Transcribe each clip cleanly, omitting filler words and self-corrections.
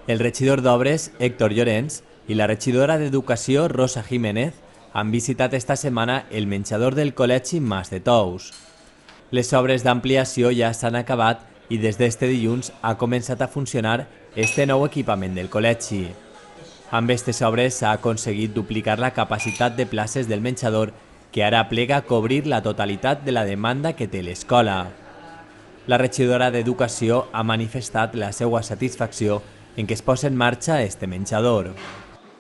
El regidor d'Obres, Héctor Llorens, i la regidora d'Educació, Rosa Jiménez, han visitat esta setmana el menjador del Col·legi Mas de Tous. Les obres d'ampliació ja s'han acabat i des d'este dilluns ha començat a funcionar este nou equipament del col·legi. Amb aquestes obres s'ha aconseguit duplicar la capacitat de places del menjador, que ara plega a cobrir la totalitat de la demanda que té l'escola. La regidora d'Educació ha manifestat la seva satisfacció en què es posa en marxa este menjador.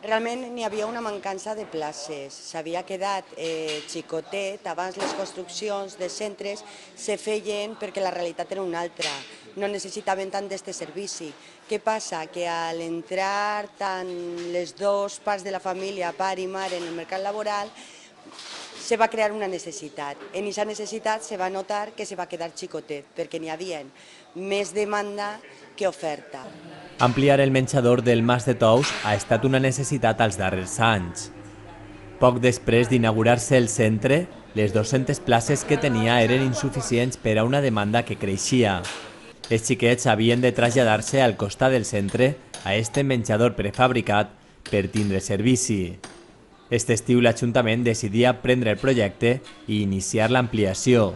Realment n'hi havia una mancança de places, s'havia quedat xicotet, abans les construccions de centres se feien perquè la realitat era una altra, no necessitaven tant d'este servici. Què passa? Que al entrar tant les dues parts de la família, pare i mare, en el mercat laboral, se va crear una necessitat. En aquesta necessitat se va notar que se va quedar xicotet, perquè n'hi havia més demanda que oferta. Ampliar el menjador del Mas de Tous ha estat una necessitat als darrers anys. Poc després d'inaugurar-se el centre, les 200 places que tenia eren insuficients per a una demanda que creixia. Els xiquets havien de traslladar-se al costat del centre a este menjador prefabricat per tindre servici. Este estiu l'Ajuntament decidia prendre el projecte i iniciar l'ampliació.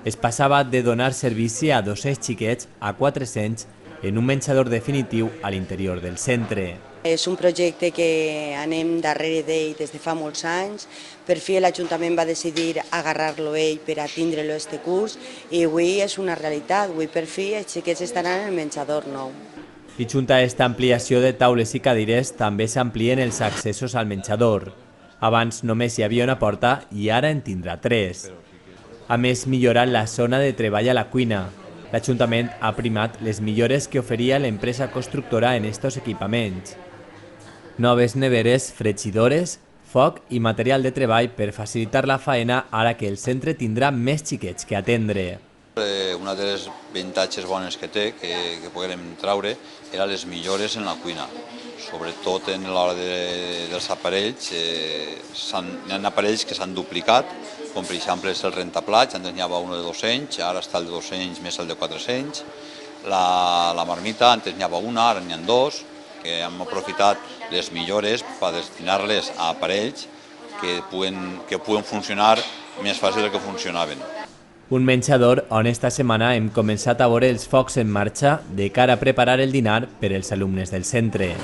Es passava de donar servici a 200 xiquets a 400 en un menjador definitiu a l'interior del centre. És un projecte que anem darrere d'ell des de fa molts anys. Per fi l'Ajuntament va decidir agarrar-lo ell per a tindre-lo este curs i avui és una realitat. Avui per fi els xiquets estaran en el menjador nou. I junt a aquesta ampliació de taules i cadires també s'amplien els accessos al menjador. Abans només hi havia una porta i ara en tindrà 3. A més, milloran la zona de treball a la cuina. L'Ajuntament ha primat les millores que oferia l'empresa constructora en estos equipaments. Noves neveres, fregidores, foc i material de treball per facilitar la faena ara que el centre tindrà més xiquets que atendre. Una de les avantatges bones que té, que podem traure, era les millores en la cuina. Sobretot en l'hora dels aparells, hi ha aparells que s'han duplicat, com per exemple és el rentaplats, antes n'hi havia un de 200, ara està el de 200 més el de 400. La marmita, antes n'hi havia una, ara n'hi ha 2, que hem aprofitat les millores per destinar-les a aparells que puguen funcionar més fàcil del que funcionaven. Un menjador on esta setmana hem començat a veure els focs en marxa de cara a preparar el dinar per als alumnes del centre.